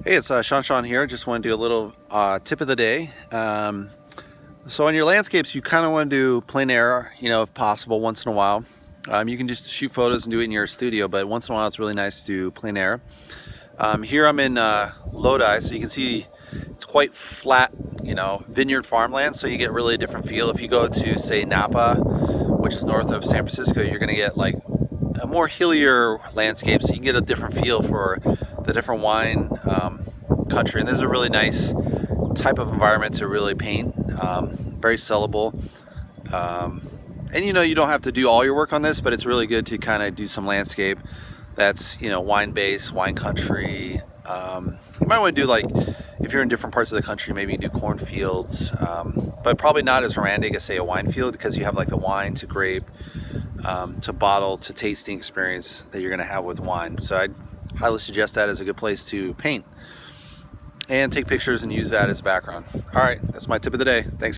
Hey, it's Sean here. Just want to do a little tip of the day. So on your landscapes, you kind of want to do plein air, if possible, once in a while. You can just shoot photos and do it in your studio, but once in a while it's really nice to do plein air. Here I'm in Lodi, so you can see it's quite flat, vineyard farmland, so you get really a different feel. If you go to, say, Napa, which is north of San Francisco, you're going to get like a more hillier landscape, so you can get a different feel for the different wine country. And this is a really nice type of environment to really paint. Very sellable. And you don't have to do all your work on this, but it's really good to kind of do some landscape that's wine based, wine country. You might want to do, like, if you're in different parts of the country, maybe you do cornfields, but probably not as romantic as, say, a wine field, because you have like the wine to grape to bottle to tasting experience that you're going to have with wine. So I'd highly suggest that as a good place to paint and take pictures and use that as background. All right, that's my tip of the day. Thanks.